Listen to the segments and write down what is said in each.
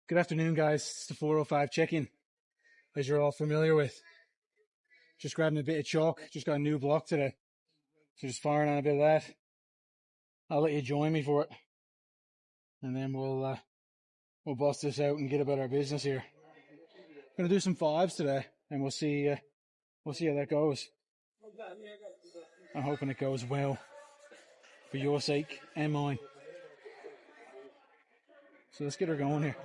Good afternoon, guys. It's the 405 check-in, as you're all familiar with. Just grabbing a bit of chalk. Just got a new block today. So just firing on a bit of that. I'll let you join me for it. And then we'll bust this out and get about our business here. Gonna do some fives today, and we'll see how that goes. I'm hoping it goes well, for your sake and mine. So let's get her going here.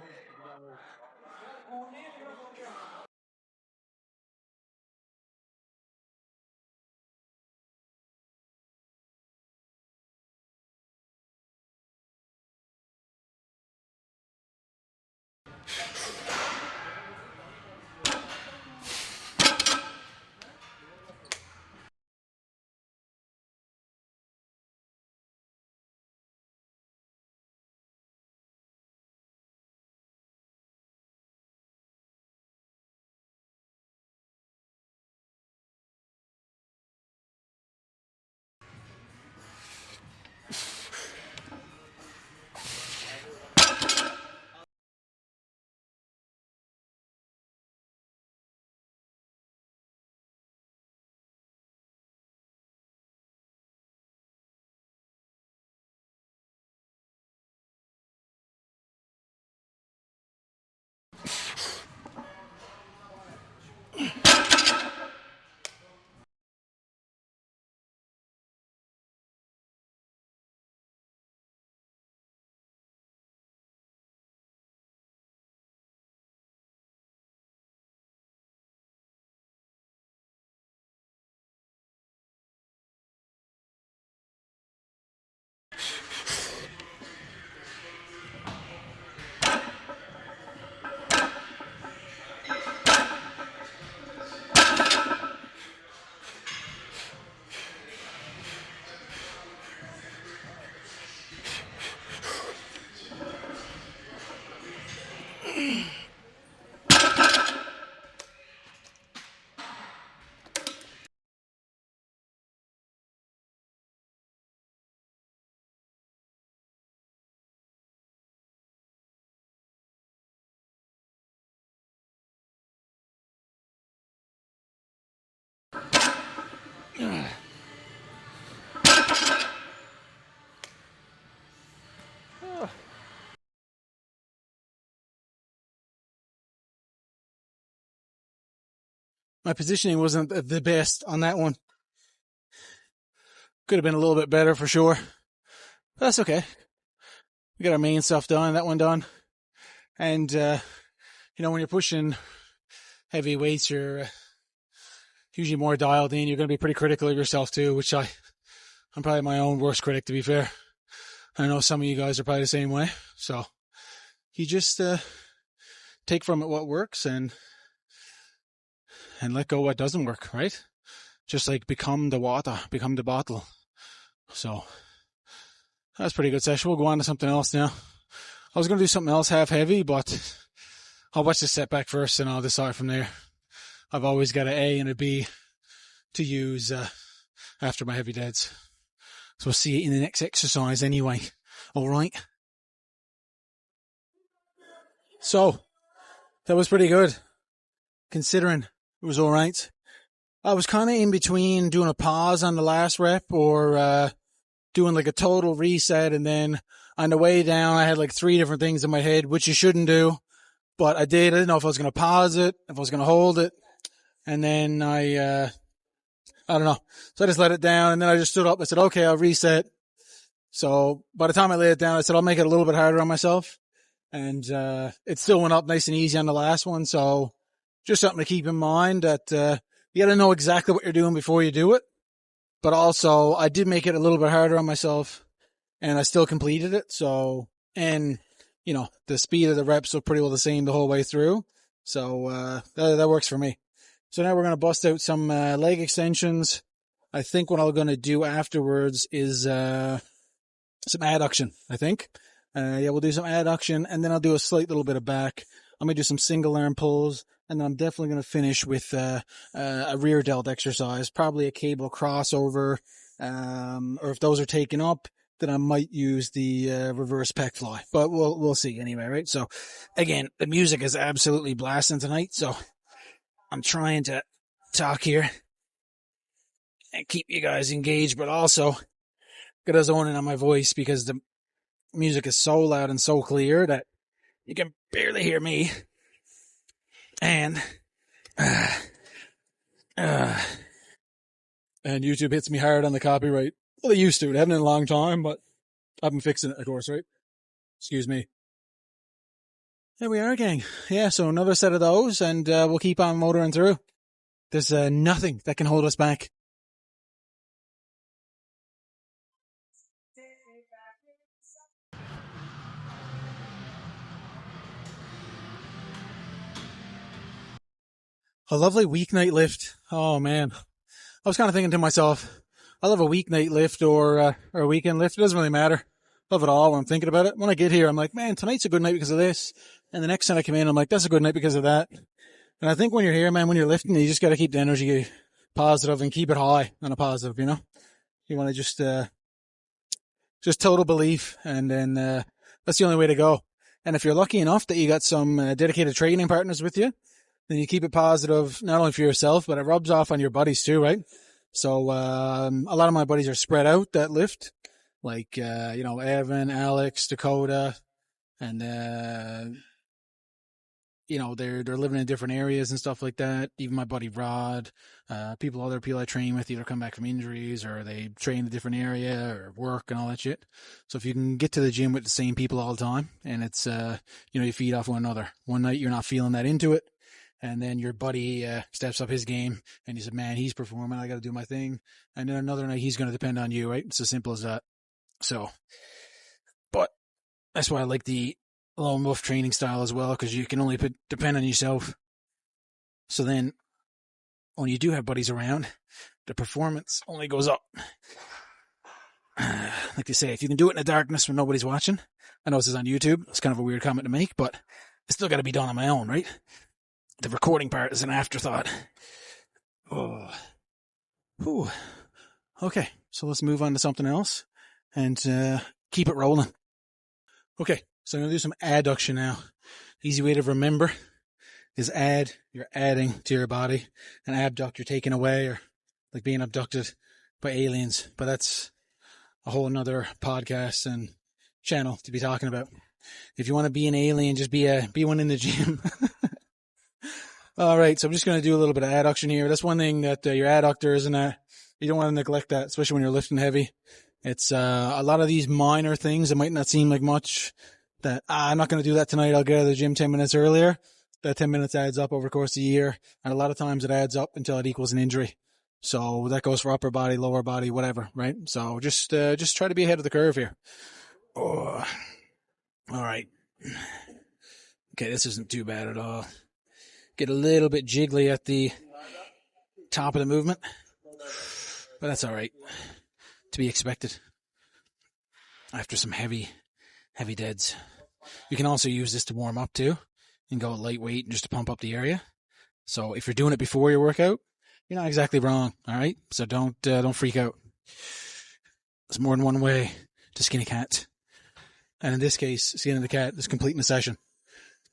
My positioning wasn't the best on that one. Could have been a little bit better for sure. But that's okay. We got our main stuff done, that one done. And, when you're pushing heavy weights, you're usually more dialed in. You're going to be pretty critical of yourself too, which I'm probably my own worst critic, to be fair. I know some of you guys are probably the same way. So you just take from it what works and let go what doesn't work, right? Just like become the water, become the bottle. So that's a pretty good session. We'll go on to something else now. I was going to do something else half heavy, but I'll watch the setback first and I'll decide from there. I've always got an A and a B to use after my heavy deads. So we'll see you in the next exercise anyway. All right. So that was pretty good, considering it was all right. I was kind of in between doing a pause on the last rep or doing like a total reset, and then on the way down I had like 3 different things in my head, which you shouldn't do, but I did. I didn't know if I was going to pause it, if I was going to hold it, and then I don't know. So I just let it down, and then I just stood up. I said, okay, I'll reset. So by the time I laid it down, I said, I'll make it a little bit harder on myself. And it still went up nice and easy on the last one. So just something to keep in mind, that you got to know exactly what you're doing before you do it. But also, I did make it a little bit harder on myself, and I still completed it. So, and the speed of the reps were pretty well the same the whole way through. So that works for me. So now we're going to bust out some leg extensions. I think what I'm going to do afterwards is some adduction, I think. We'll do some adduction, and then I'll do a slight little bit of back. I'm going to do some single arm pulls, and then I'm definitely going to finish with a rear delt exercise, probably a cable crossover, or if those are taken up, then I might use the reverse pec fly. But we'll see anyway, right? So again, the music is absolutely blasting tonight, so I'm trying to talk here and keep you guys engaged, but also get a zone in on my voice because the music is so loud and so clear that you can barely hear me. And YouTube hits me hard on the copyright. Well, they used to. They haven't in a long time, but I've been fixing it, of course, right? Excuse me. There we are, gang. Yeah, so another set of those, and we'll keep on motoring through. There's nothing that can hold us back. A lovely weeknight lift. Oh, man. I was kind of thinking to myself, I love a weeknight lift or a weekend lift. It doesn't really matter. Love it all when I'm thinking about it. When I get here, I'm like, man, tonight's a good night because of this. And the next time I come in, I'm like, that's a good night because of that. And I think when you're here, man, when you're lifting, you just got to keep the energy positive and keep it high on a positive, you know? You want to just total belief. And then that's the only way to go. And if you're lucky enough that you got some dedicated training partners with you, then you keep it positive, not only for yourself, but it rubs off on your buddies too, right? So, a lot of my buddies are spread out that lift, like, Evan, Alex, Dakota, and, they're living in different areas and stuff like that. Even my buddy Rod, other people I train with either come back from injuries or they train in a different area or work and all that shit. So if you can get to the gym with the same people all the time and it's, you feed off one another. One night you're not feeling that into it. And then your buddy steps up his game and he said, man, he's performing. I got to do my thing. And then another night he's going to depend on you, right? It's as simple as that. So, but that's why I like the lone wolf training style as well, because you can only depend on yourself. So then when you do have buddies around, the performance only goes up. Like they say, if you can do it in the darkness when nobody's watching, I know this is on YouTube. It's kind of a weird comment to make, but it's still got to be done on my own, right? The recording part is an afterthought. Oh. Whew. Okay, so let's move on to something else and keep it rolling. Okay, so I'm going to do some adduction now. Easy way to remember is add, you're adding to your body, and abduct, you're taking away, or like being abducted by aliens. But that's a whole another podcast and channel to be talking about. If you want to be an alien, just be one in the gym. All right, so I'm just going to do a little bit of adduction here. That's one thing that your adductors and you don't want to neglect that, especially when you're lifting heavy. It's a lot of these minor things that might not seem like much. That I'm not going to do that tonight. I'll get out of the gym 10 minutes earlier. That 10 minutes adds up over the course of the year, and a lot of times it adds up until it equals an injury. So that goes for upper body, lower body, whatever, right? So just try to be ahead of the curve here. Oh, all right. Okay, this isn't too bad at all. Get a little bit jiggly at the top of the movement, but that's all right. To be expected after some heavy deads. You can also use this to warm up too and go lightweight and just to pump up the area. So if you're doing it before your workout, you're not exactly wrong. All right. So don't freak out. There's more than one way to skin a cat. And in this case, skinning the cat is completing the session.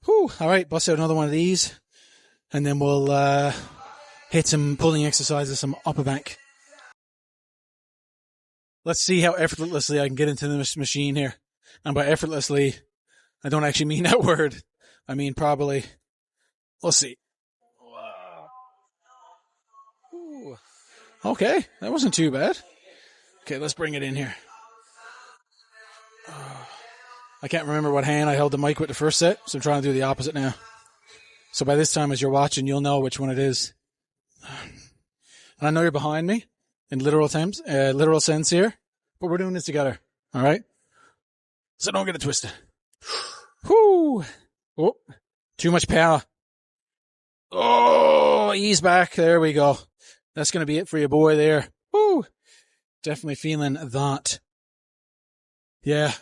Whew. All right. Bust out another one of these. And then we'll hit some pulling exercises, some upper back. Let's see how effortlessly I can get into this machine here. And by effortlessly, I don't actually mean that word. I mean probably. We'll see. Ooh. Okay, that wasn't too bad. Okay, let's bring it in here. I can't remember what hand I held the mic with the first set, so I'm trying to do the opposite now. So by this time, as you're watching, you'll know which one it is. And I know you're behind me in literal sense here, but we're doing this together. All right? So don't get it twisted. Whoo! Oh, too much power. Oh, ease back. There we go. That's going to be it for your boy there. Whoo! Definitely feeling that. Yeah.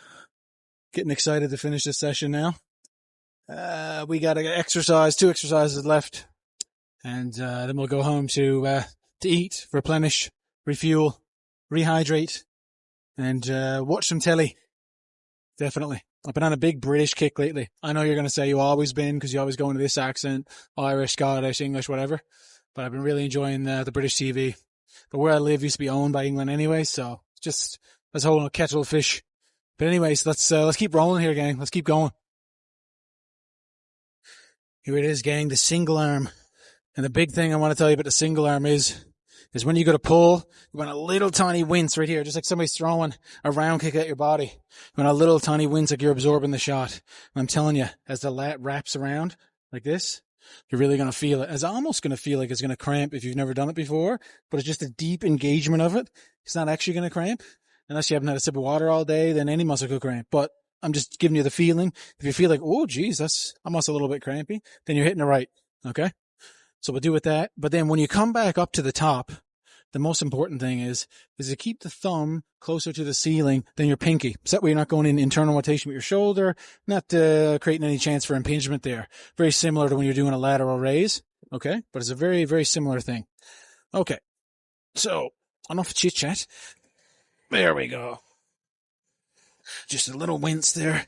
Getting excited to finish this session now. We got two exercises left. And then we'll go home to eat, replenish, refuel, rehydrate, and watch some telly. Definitely. I've been on a big British kick lately. I know you're going to say you always been because you always go into this accent, Irish, Scottish, English, whatever. But I've been really enjoying the British TV. But where I live used to be owned by England anyway, so just as a whole kettle of fish. But anyways, let's keep rolling here, gang. Let's keep going. Here it is, gang. The single arm. And the big thing I want to tell you about the single arm is when you go to pull, you want a little tiny wince right here, just like somebody's throwing a round kick at your body. You want a little tiny wince like you're absorbing the shot. And I'm telling you, as the lat wraps around like this, you're really going to feel it. It's almost going to feel like it's going to cramp if you've never done it before, but it's just a deep engagement of it. It's not actually going to cramp. Unless you haven't had a sip of water all day, then any muscle could cramp. But I'm just giving you the feeling. If you feel like, oh, geez, that's almost a little bit crampy, then you're hitting it right. Okay? So we'll do with that. But then when you come back up to the top, the most important thing is to keep the thumb closer to the ceiling than your pinky. So that way you're not going in internal rotation with your shoulder, not creating any chance for impingement there. Very similar to when you're doing a lateral raise. Okay? But it's a very, very similar thing. Okay. So, enough chit chat. There we go. Just a little wince there.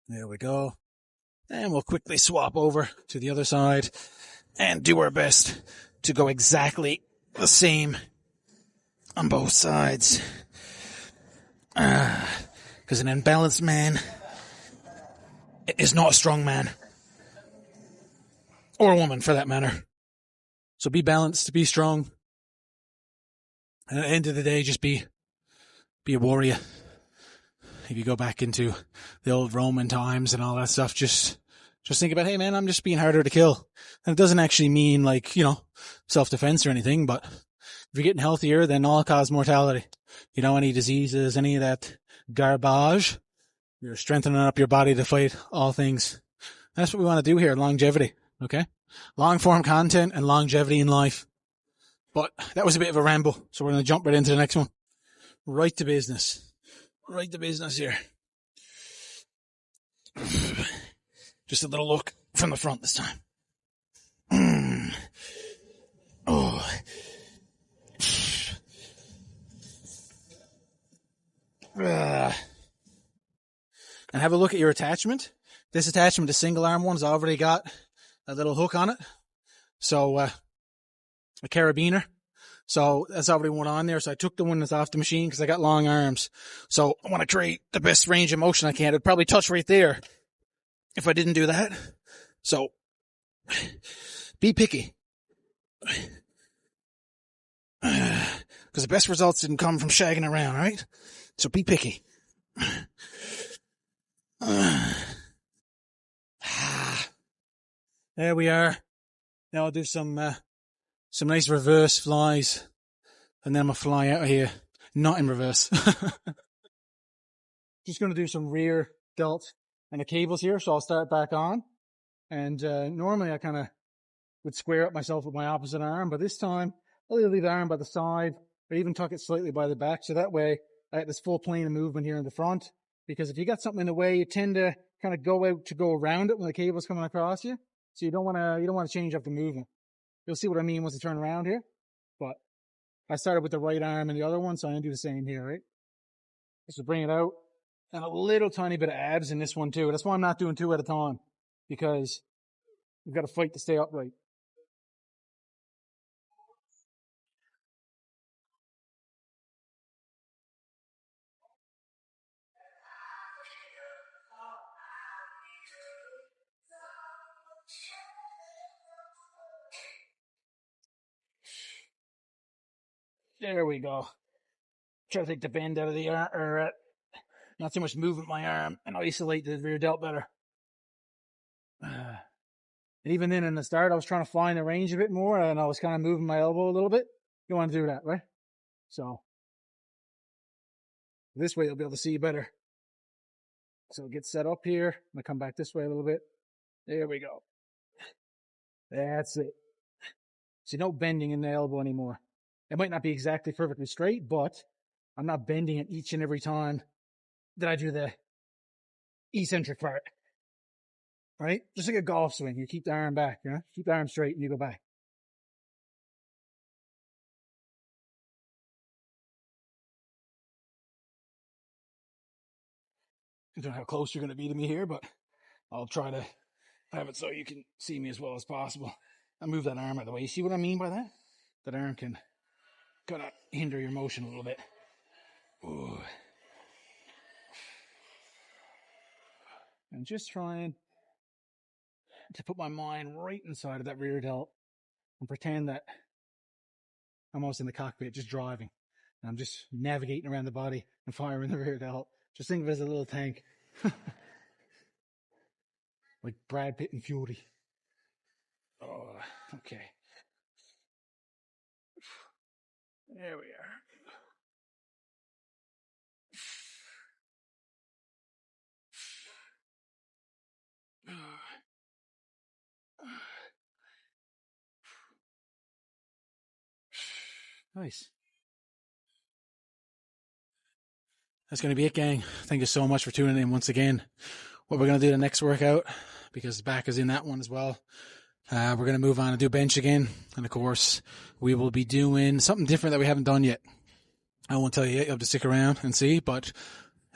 There we go. And we'll quickly swap over to the other side and do our best to go exactly the same on both sides. Because an imbalanced man is not a strong man. Or a woman, for that matter. So be balanced, be strong. And at the end of the day, just be a warrior. If you go back into the old Roman times and all that stuff, just think about, hey man, I'm just being harder to kill. And it doesn't actually mean like, self-defense or anything, but if you're getting healthier, then all-cause mortality. Any diseases, any of that garbage, you're strengthening up your body to fight all things. That's what we want to do here, longevity, okay? Long-form content and longevity in life. But that was a bit of a ramble, so we're going to jump right into the next one. Right to business. Right to business here. Just a little look from the front this time. Oh. And have a look at your attachment. This attachment, the single arm one's already got a little hook on it. So, a carabiner. So that's already one on there. So I took the one that's off the machine because I got long arms. So I want to create the best range of motion I can. It'd probably touch right there if I didn't do that. So be picky. Because the best results didn't come from shagging around, right? So be picky. There we are. Now I'll do some nice reverse flies. And then I'm going to fly out of here. Not in reverse. Just going to do some rear delt and the cables here. So I'll start back on. And normally I kind of would square up myself with my opposite arm. But this time I'll either leave the arm by the side or even tuck it slightly by the back. So that way I get this full plane of movement here in the front. Because if you got something in the way, you tend to kind of go out to go around it when the cable's coming across you. So you don't want to change up the movement. You'll see what I mean once I turn around here. But I started with the right arm and the other one, so I'm going to do the same here, right? So bring it out. And a little tiny bit of abs in this one too. That's why I'm not doing two at a time. Because you've got to fight to stay upright. There we go. Try to take the bend out of the arm, or not too much movement in my arm, and isolate the rear delt better. And even then in the start, I was trying to find the range a bit more, and I was kind of moving my elbow a little bit. You want to do that, right? So this way you'll be able to see better. So get set up here. I'm going to come back this way a little bit. There we go. That's it. See, no bending in the elbow anymore. It might not be exactly perfectly straight, but I'm not bending it each and every time that I do the eccentric part. Right? Just like a golf swing. You keep the arm back, you know? Keep the arm straight and you go back. I don't know how close you're going to be to me here, but I'll try to have it so you can see me as well as possible. I move that arm out of the way. You see what I mean by that? That arm can kind of hinder your motion a little bit. Ooh. And just trying to put my mind right inside of that rear delt and pretend that I'm almost in the cockpit, just driving. And I'm just navigating around the body and firing the rear delt. Just think of it as a little tank. Like Brad Pitt and Fury. Oh, okay. There we are. Nice. That's going to be it, gang. Thank you so much for tuning in once again. What we're going to do the next workout, because the back is in that one as well. We're going to move on and do bench again. And of course, we will be doing something different that we haven't done yet. I won't tell you yet. You'll have to stick around and see, but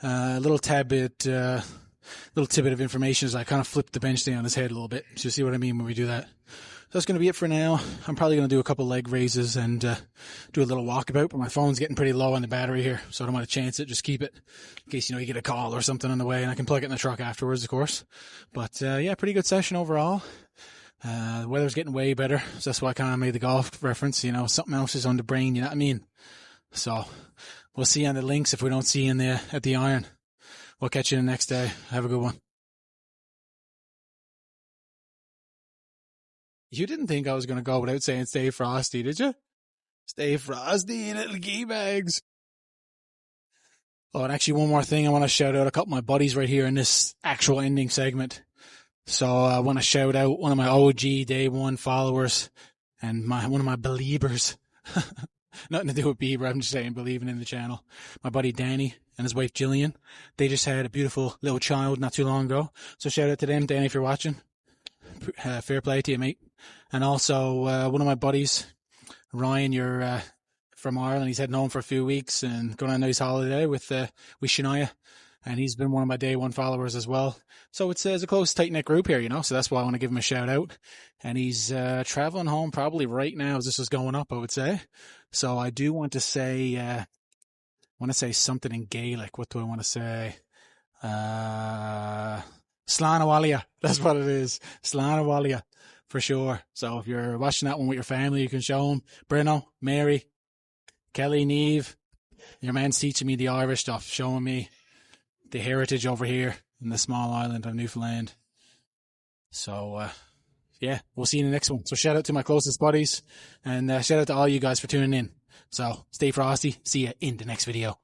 a little tidbit of information as I kind of flip the bench thing on his head a little bit. So you see what I mean when we do that. So that's going to be it for now. I'm probably going to do a couple leg raises and do a little walkabout, but my phone's getting pretty low on the battery here, so I don't want to chance it. Just keep it in case, you get a call or something on the way, and I can plug it in the truck afterwards, of course. But yeah, pretty good session overall. The weather's getting way better, so that's why I kind of made the golf reference. Something else is on the brain, you know what I mean? So we'll see you on the links if we don't see you at the iron. We'll catch you the next day. Have a good one. You didn't think I was going to go without saying stay frosty, did you? Stay frosty, little key bags. Oh, and actually one more thing. I want to shout out a couple of my buddies right here in this actual ending segment. So I want to shout out one of my OG day one followers and one of my believers. Nothing to do with Bieber. I'm just saying believing in the channel. My buddy Danny and his wife Jillian. They just had a beautiful little child not too long ago. So shout out to them, Danny, if you're watching. Fair play to you, mate. And also one of my buddies, Ryan, you're from Ireland. He's heading home for a few weeks and going on a nice holiday with Shania. And he's been one of my day one followers as well. So it's a close, tight-knit group here, so that's why I want to give him a shout out. And he's traveling home probably right now as this is going up, I would say. So I do want to say, something in Gaelic. What do I want to say? Slán that's what it is. Slán for sure. So if you're watching that one with your family, you can show them. Bruno, Mary, Kelly, Neve. Your man's teaching me the Irish stuff, showing me the heritage over here in the small island of Newfoundland. So, yeah, we'll see you in the next one. So shout out to my closest buddies and shout out to all you guys for tuning in. So stay frosty. See you in the next video.